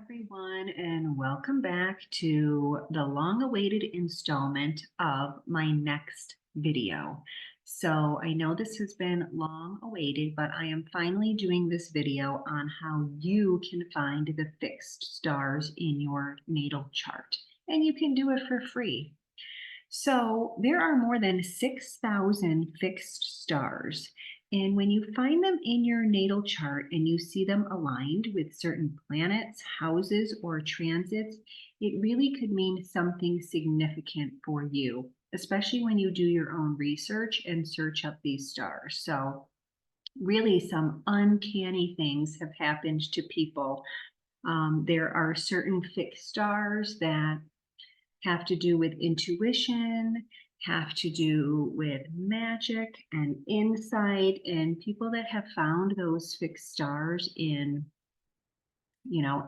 Everyone, and welcome back to the long-awaited installment of my next video. So I know this has been long awaited, but I am finally doing this video on how you can find the fixed stars in your natal chart, and you can do it for free. So there are more than 6,000 fixed stars. And when you find them in your natal chart and you see them aligned with certain planets, houses, or transits, it really could mean something significant for you, especially when you do your own research and search up these stars. So really some uncanny things have happened to people. There are certain fixed stars that have to do with intuition, have to do with magic and insight, and people that have found those fixed stars in,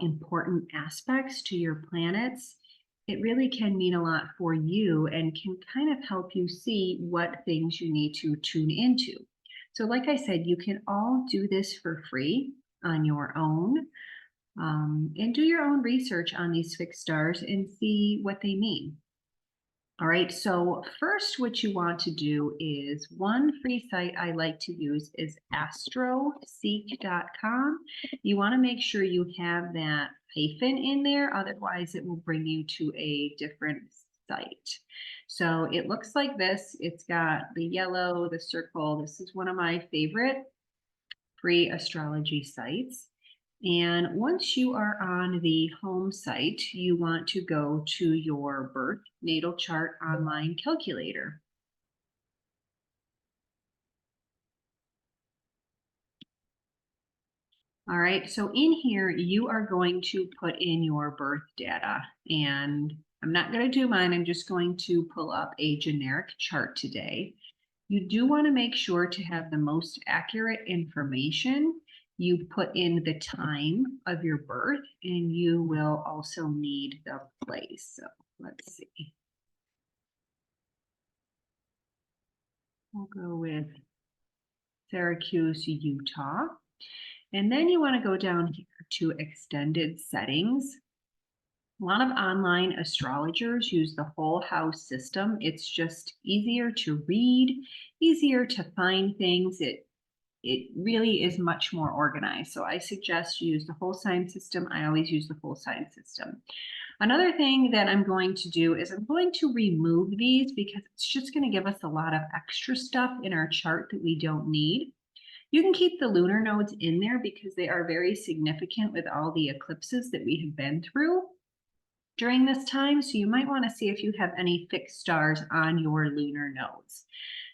important aspects to your planets, it really can mean a lot for you and can kind of help you see what things you need to tune into. So like I said, you can all do this for free on your own. And do your own research on these fixed stars and see what they mean. All right, so first what you want to do is one free site I like to use is astroseek.com. You want to make sure you have that hyphen in there, otherwise it will bring you to a different site. So it looks like this. It's got the yellow, the circle. This is one of my favorite free astrology sites. And once you are on the home site, you want to go to your birth natal chart online calculator. All right, so in here, you are going to put in your birth data. And I'm not going to do mine, I'm just going to pull up a generic chart today. You do want to make sure to have the most accurate information. You put in the time of your birth, and you will also need the place. So let's see. We'll go with Syracuse, Utah. And then you want to go down here to extended settings. A lot of online astrologers use the whole house system. It's just easier to read, easier to find things. It really is much more organized. So I suggest you use the whole sign system. I always use the whole sign system. Another thing that I'm going to do is I'm going to remove these because it's just going to give us a lot of extra stuff in our chart that we don't need. You can keep the lunar nodes in there because they are very significant with all the eclipses that we have been through during this time. So you might want to see if you have any fixed stars on your lunar nodes.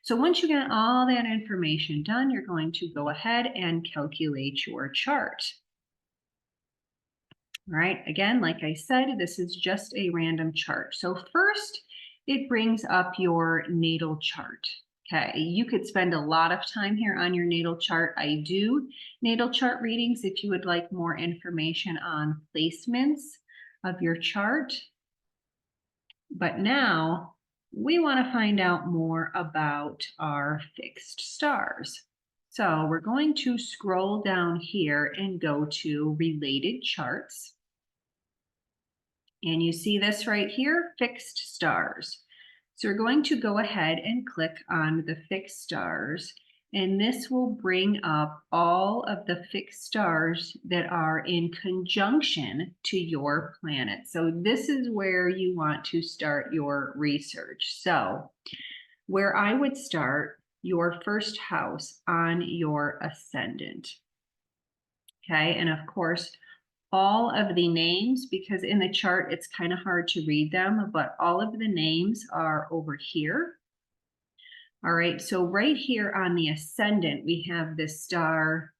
So once you get all that information done, you're going to go ahead and calculate your chart. All right, again, like I said, this is just a random chart. So first, it brings up your natal chart. Okay, you could spend a lot of time here on your natal chart. I do natal chart readings if you would like more information on placements of your chart. But now we want to find out more about our fixed stars. So we're going to scroll down here and go to related charts. And you see this right here, fixed stars. So we're going to go ahead and click on the fixed stars, and this will bring up all of the fixed stars that are in conjunction to your planet. So this is where you want to start your research. So where I would start, your first house on your ascendant. Okay, and of course, all of the names, because in the chart it's kind of hard to read them, but all of the names are over here. All right, so right here on the ascendant, we have the star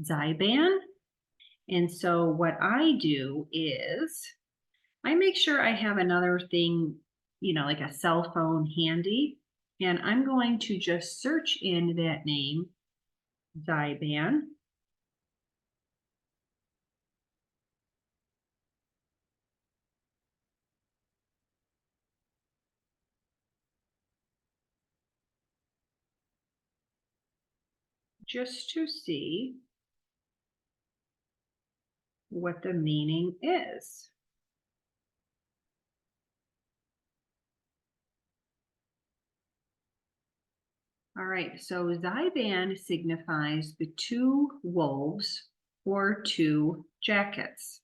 Zyban. And so what I do is I make sure I have another thing, like a cell phone handy, and I'm going to just search in that name, Zyban. Just to see what the meaning is. All right, so Zyban signifies the two wolves or two jackets.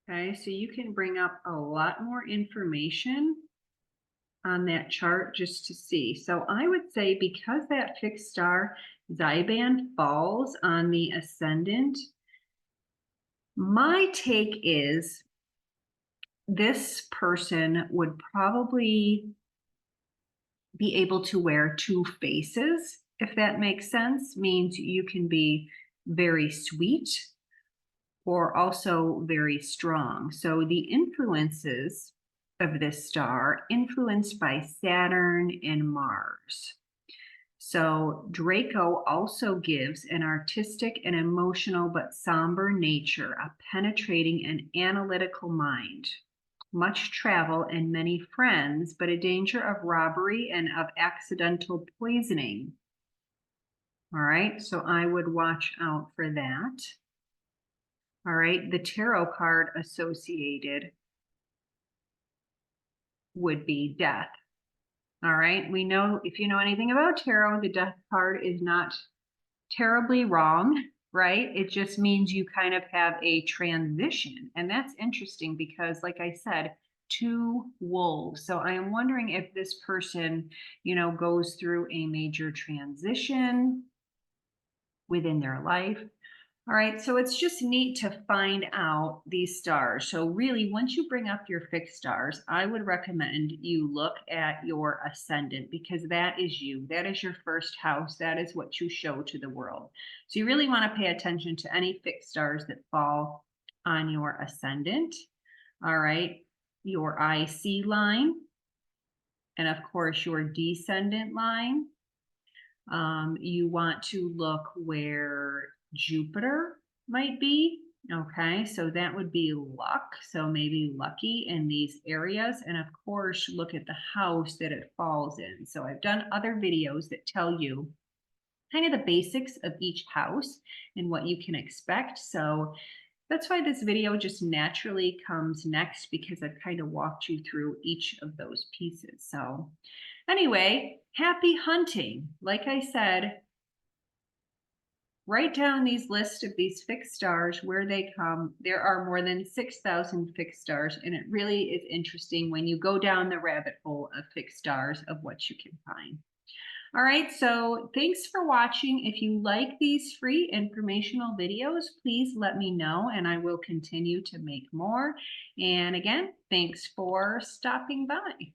Okay, so you can bring up a lot more information on that chart just to see. So I would say because that fixed star Zyban falls on the ascendant, my take is this person would probably be able to wear two faces, if that makes sense. Means you can be very sweet or also very strong. So the influences of this star influenced by Saturn and Mars. So Draco also gives an artistic and emotional but somber nature, a penetrating and analytical mind, much travel and many friends, but a danger of robbery and of accidental poisoning. All right, so I would watch out for that. All right, the tarot card associated would be death. All right, we know if you know anything about tarot, the death card is not terribly wrong, right? It just means you kind of have a transition. And that's interesting because, like I said, two wolves. So I am wondering if this person, goes through a major transition within their life. All right, so it's just neat to find out these stars. So really, once you bring up your fixed stars, I would recommend you look at your ascendant because that is you. That is your first house. That is what you show to the world. So you really want to pay attention to any fixed stars that fall on your ascendant. All right, your IC line, and of course your descendant line. You want to look where Jupiter might be. Okay, so that would be luck. So maybe lucky in these areas. And of course, look at the house that it falls in. So I've done other videos that tell you kind of the basics of each house and what you can expect. So that's why this video just naturally comes next because I've kind of walked you through each of those pieces. So anyway, happy hunting. Like I said, write down these lists of these fixed stars, where they come. There are more than 6,000 fixed stars, and it really is interesting when you go down the rabbit hole of fixed stars of what you can find. All right, so thanks for watching. If you like these free informational videos, please let me know and I will continue to make more. And again, thanks for stopping by.